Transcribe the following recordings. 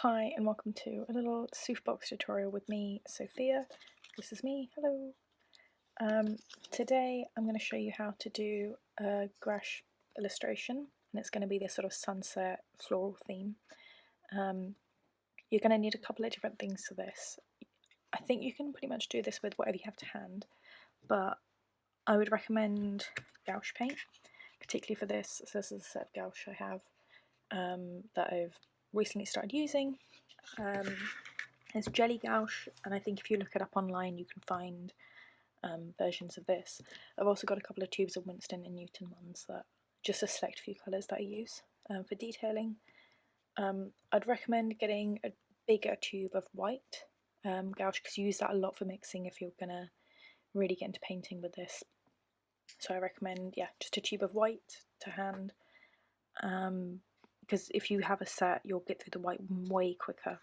Hi and welcome to a little Soothbox tutorial with me, Sophia. This is me, hello. Today I'm going to show you how to do a gouache illustration, and it's going to be this sort of sunset floral theme. You're going to need a couple of different things for this. I think you can pretty much do this with whatever you have to hand, but I would recommend gouache paint, particularly for this. So this is a set of gouache I have that I've recently started using. It's jelly gouache, and I think if you look it up online you can find versions of this. I've also got a couple of tubes of Winston and Newton ones, that just a select few colours that I use for detailing. I'd recommend getting a bigger tube of white gouache, because you use that a lot for mixing if you're gonna really get into painting with this. So I recommend, yeah, just a tube of white to hand, because if you have a set you'll get through the white way quicker.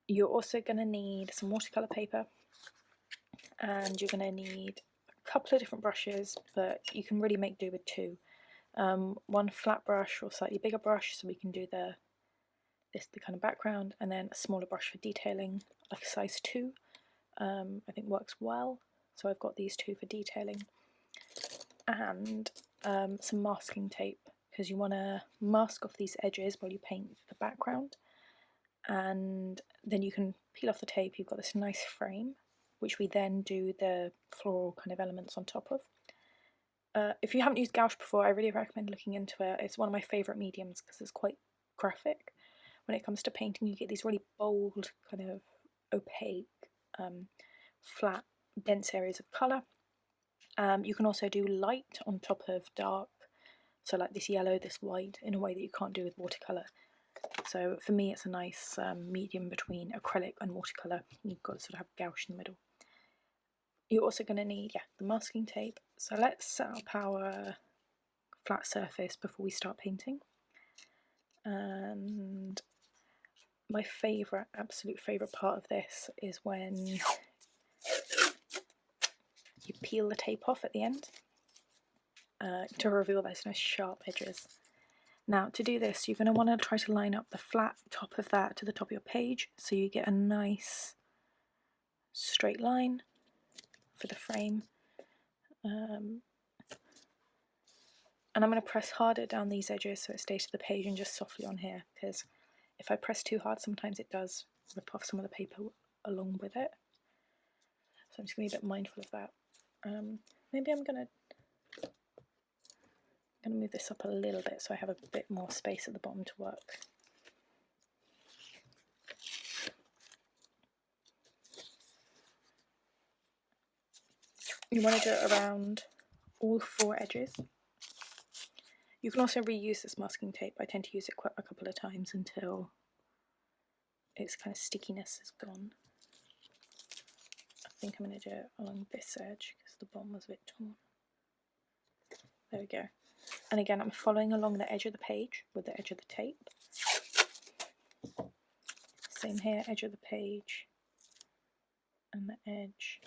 You're also going to need some watercolour paper, and you're going to need a couple of different brushes, but you can really make do with two. One flat brush or slightly bigger brush so we can do the kind of background, and then a smaller brush for detailing, like a size 2. I think works well, so I've got these two for detailing. And some masking tape, because you want to mask off these edges while you paint the background, and then you can peel off the tape. You've got this nice frame which we then do the floral kind of elements on top of. If you haven't used gouache before, I really recommend looking into it. It's one of my favourite mediums because it's quite graphic. When it comes to painting, you get these really bold, kind of opaque, flat, dense areas of colour. You can also do light on top of dark, so like this yellow, this white, in a way that you can't do with watercolour. So for me it's a nice medium between acrylic and watercolour. You've got to sort of have gouache in the middle. You're also going to need, the masking tape. So let's set up our flat surface before we start painting. And my favourite, absolute favourite part of this is when you peel the tape off at the end to reveal those nice sharp edges. Now to do this, you're going to want to try to line up the flat top of that to the top of your page, so you get a nice straight line for the frame. And I'm going to press harder down these edges so it stays to the page, and just softly on here, because if I press too hard sometimes it does rip off some of the paper along with it. So I'm just going to be a bit mindful of that. Maybe I'm going to move this up a little bit so I have a bit more space at the bottom to work. You want to do it around all 4 edges. You can also reuse this masking tape. I tend to use it quite a couple of times until its kind of stickiness is gone. I think I'm going to do it along this edge because the bottom was a bit torn. There we go. And again, I'm following along the edge of the page with the edge of the tape. Same here, edge of the page and the edge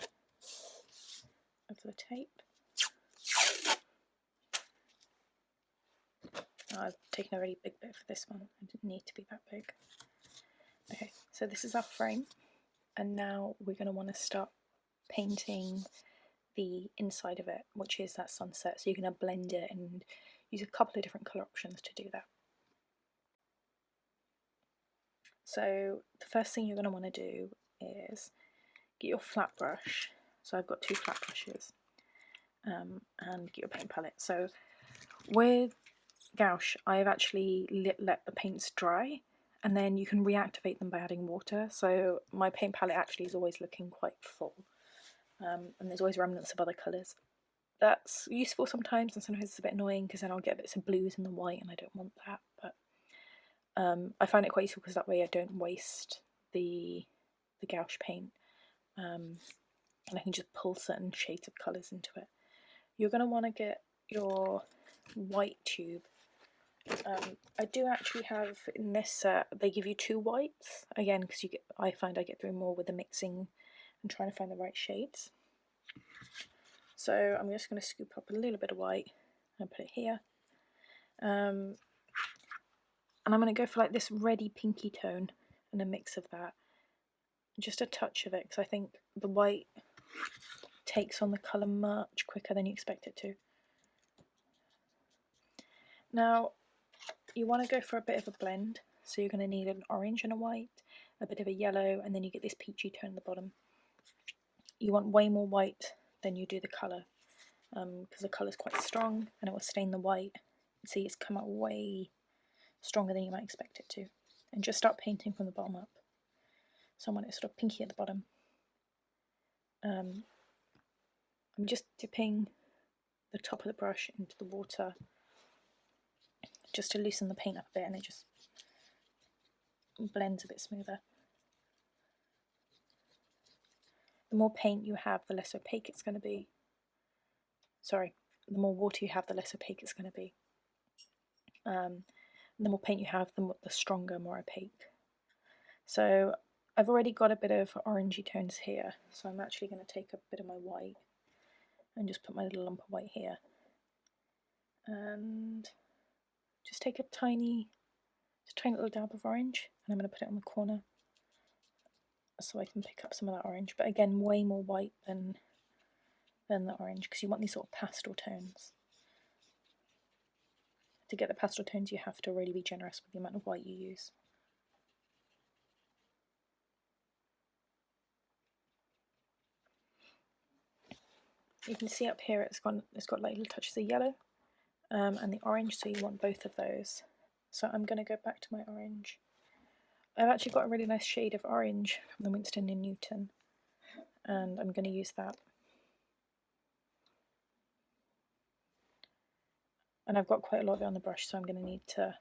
of the tape. I've taken a really big bit for this one. I didn't need to be that big. Okay, so this is our frame, and now we're going to want to start painting the inside of it, which is that sunset. So you're going to blend it and use a couple of different colour options to do that. So the first thing you're going to want to do is get your flat brush. So I've got 2 flat brushes, and get your paint palette. So with gouache, I've actually let the paints dry, and then you can reactivate them by adding water. So my paint palette actually is always looking quite full, and there's always remnants of other colours. That's useful sometimes, and sometimes it's a bit annoying because then I'll get bits of blues in the white and I don't want that. But I find it quite useful because that way I don't waste the gouache paint, and I can just pull certain shades of colours into it. You're going to want to get your white tube. I do actually have in this set, they give you 2 whites, again because I find I get through more with the mixing and trying to find the right shades. So I'm just going to scoop up a little bit of white and put it here. And I'm going to go for like this reddy pinky tone and a mix of that. Just a touch of it, because I think the white takes on the colour much quicker than you expect it to. Now, you want to go for a bit of a blend, so you're going to need an orange and a white, a bit of a yellow, and then you get this peachy tone at the bottom. You want way more white than you do the colour, because the colour is quite strong and it will stain the white. See, it's come out way stronger than you might expect it to. And just start painting from the bottom up. So I want it sort of pinky at the bottom. I'm just dipping the top of the brush into the water just to loosen the paint up a bit, and it just blends a bit smoother. The more paint you have, the less opaque it's going to be. Sorry, the more water you have, the less opaque it's going to be. The more paint you have, the stronger, more opaque. So I've already got a bit of orangey tones here, so I'm actually going to take a bit of my white and just put my little lump of white here. And just take a tiny little dab of orange, and I'm going to put it on the corner so I can pick up some of that orange. But again, way more white than the orange, because you want these sort of pastel tones. To get the pastel tones, you have to really be generous with the amount of white you use. You can see up here it's got like little touches of yellow and the orange, so you want both of those. So I'm going to go back to my orange. I've actually got a really nice shade of orange from the Winston & Newton, and I'm going to use that. And I've got quite a lot of it on the brush, so I'm going to need to...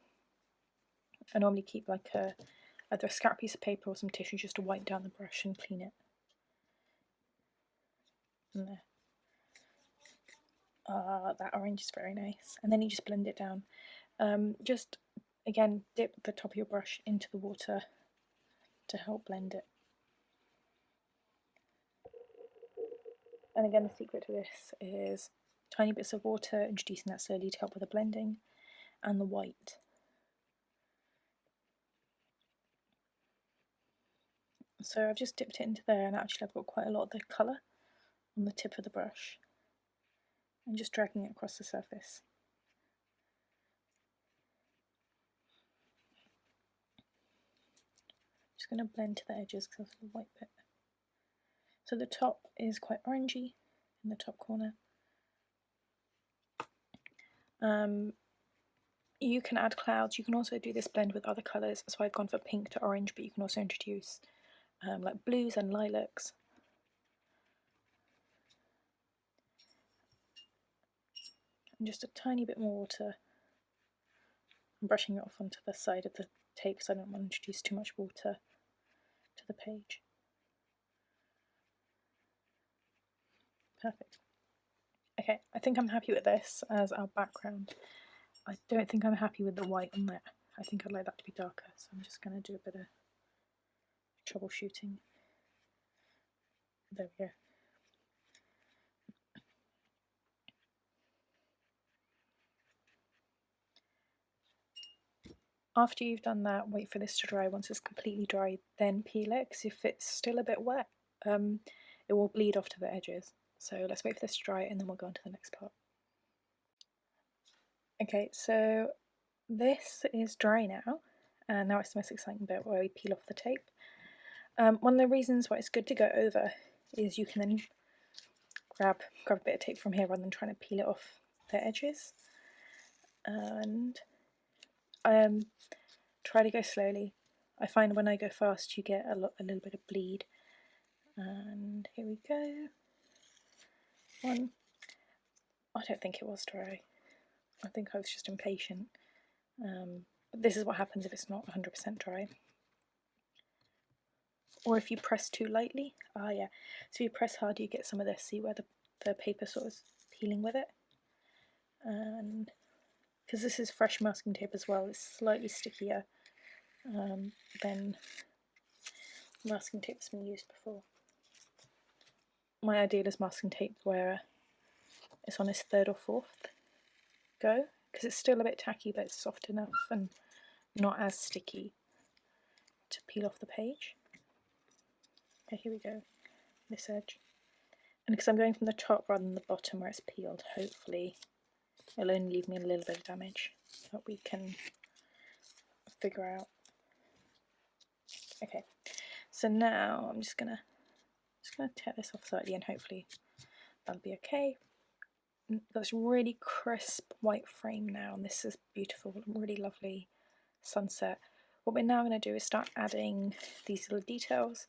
I normally keep like either a scrap piece of paper or some tissue just to wipe down the brush and clean it. And there. That orange is very nice. And then you just blend it down. Just, again, dip the top of your brush into the water to help blend it. And again, the secret to this is tiny bits of water, introducing that slowly to help with the blending, and the white. So I've just dipped it into there, and actually I've got quite a lot of the colour on the tip of the brush. I'm just dragging it across the surface. Just going to blend to the edges because of the white bit. So the top is quite orangey in the top corner. You can add clouds. You can also do this blend with other colours. So I've gone for pink to orange, but you can also introduce like blues and lilacs. And just a tiny bit more water. I'm brushing it off onto the side of the tape because I don't want to introduce too much water to the page. Perfect. Okay, I think I'm happy with this as our background. I don't think I'm happy with the white on that. I think I'd like that to be darker, so I'm just going to do a bit of troubleshooting. There we go. After you've done that, wait for this to dry. Once it's completely dry, then peel it, because if it's still a bit wet, it will bleed off to the edges. So let's wait for this to dry and then we'll go on to the next part. Okay, so this is dry now, and now it's the most exciting bit where we peel off the tape. One of the reasons why it's good to go over is you can then grab a bit of tape from here rather than trying to peel it off the edges. And try to go slowly. I find when I go fast you get a little bit of bleed. And here we go. One. I don't think it was dry. I think I was just impatient. But this is what happens if it's not 100% dry. Or if you press too lightly. Ah yeah, so if you press hard you get some of this, see where the paper sort of is peeling with it. And because this is fresh masking tape as well, it's slightly stickier than masking tape that's been used before. My ideal is masking tape where it's on its third or fourth go, because it's still a bit tacky but it's soft enough and not as sticky to peel off the page. Okay, here we go, this edge. And because I'm going from the top rather than the bottom where it's peeled, hopefully it'll only leave me a little bit of damage that we can figure out. Okay, so now I'm just gonna tear this off slightly and hopefully that'll be okay. Got this really crisp white frame now, and this is beautiful, really lovely sunset. What we're now going to do is start adding these little details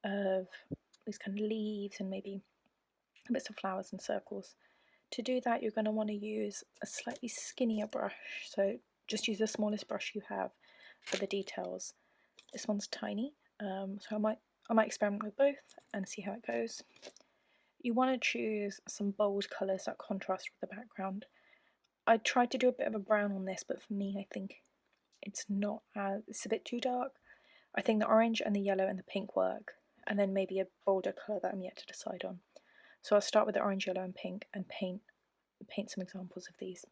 of these kind of leaves and maybe bits of flowers and circles. To do that, you're going to want to use a slightly skinnier brush, so just use the smallest brush you have for the details. This one's tiny, so I might experiment with both and see how it goes. You want to choose some bold colours that contrast with the background. I tried to do a bit of a brown on this, but for me I think it's a bit too dark. I think the orange and the yellow and the pink work, and then maybe a bolder colour that I'm yet to decide on. So I'll start with the orange, yellow and pink and paint some examples of these.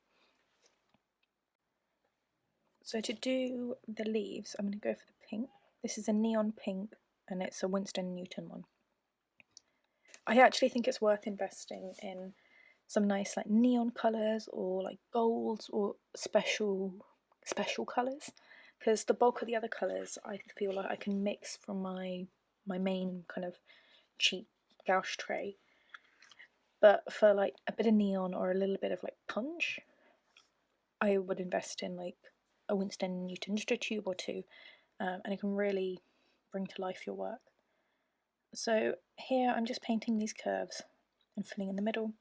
So to do the leaves, I'm going to go for the pink. This is a neon pink and it's a Winston Newton one. I actually think it's worth investing in some nice like neon colours or like golds or special colours, because the bulk of the other colours I feel like I can mix from my main kind of cheap gouache tray. But for like a bit of neon or a little bit of like punch, I would invest in like a Winston Newton, just a tube or two, and it can really bring to life your work. So here I'm just painting these curves and filling in the middle.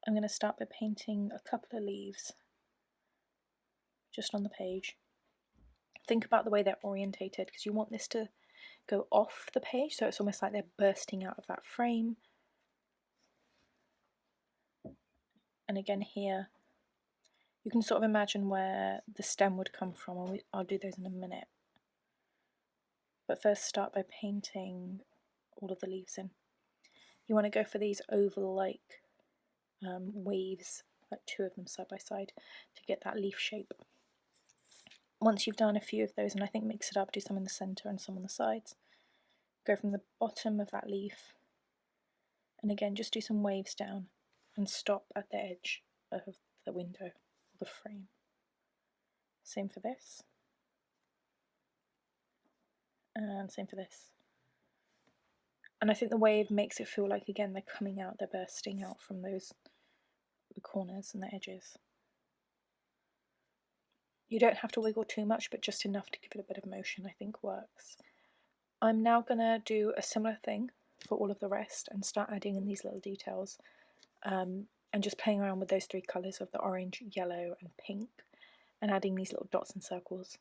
I'm going to start by painting a couple of leaves just on the page. Think about the way they're orientated, because you want this to go off the page, so it's almost like they're bursting out of that frame. And again here, you can sort of imagine where the stem would come from, and I'll do those in a minute. But first start by painting all of the leaves in. You want to go for these oval-like waves, like two of them side by side, to get that leaf shape. Once you've done a few of those, and I think mix it up, do some in the centre and some on the sides, go from the bottom of that leaf, and again just do some waves down and stop at the edge of the window or the frame. Same for this, and same for this. And I think the wave makes it feel like, again, they're coming out, they're bursting out from the corners and the edges. You don't have to wiggle too much, but just enough to give it a bit of motion I think works. I'm now going to do a similar thing for all of the rest and start adding in these little details, and just playing around with those three colours of the orange, yellow and pink, and adding these little dots and circles.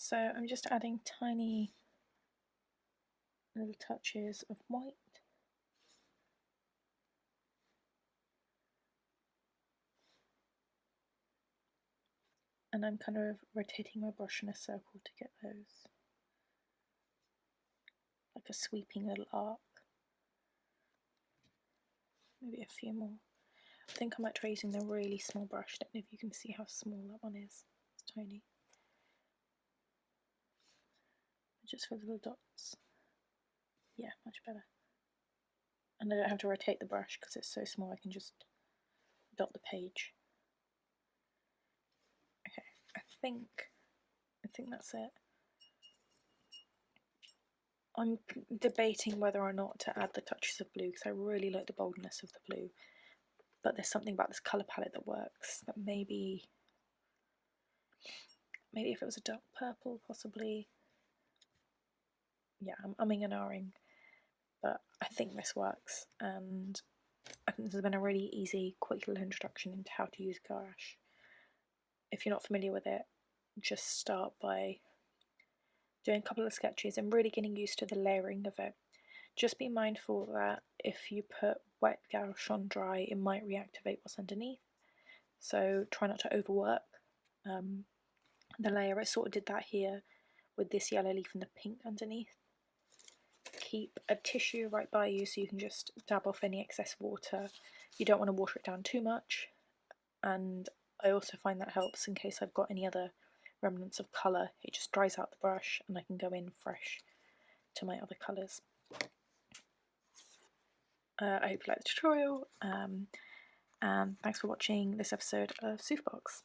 So I'm just adding tiny little touches of white. And I'm kind of rotating my brush in a circle to get those, like a sweeping little arc. Maybe a few more. I think I might try using the really small brush. Don't know if you can see how small that one is. It's tiny. Just for little dots. Yeah, much better. And I don't have to rotate the brush because it's so small, I can just dot the page. Okay, I think that's it. I'm debating whether or not to add the touches of blue because I really like the boldness of the blue, but there's something about this colour palette that works, that maybe if it was a dark purple, possibly. Yeah, I'm umming and ahhing, but I think this works, and I think this has been a really easy, quick little introduction into how to use gouache. If you're not familiar with it, just start by doing a couple of sketches and really getting used to the layering of it. Just be mindful that if you put wet gouache on dry, it might reactivate what's underneath, so try not to overwork. the layer. I sort of did that here with this yellow leaf and the pink underneath. Keep a tissue right by you so you can just dab off any excess water. You don't want to water it down too much, and I also find that helps in case I've got any other remnants of colour. It just dries out the brush and I can go in fresh to my other colours. I hope you liked the tutorial, and thanks for watching this episode of Soothbox.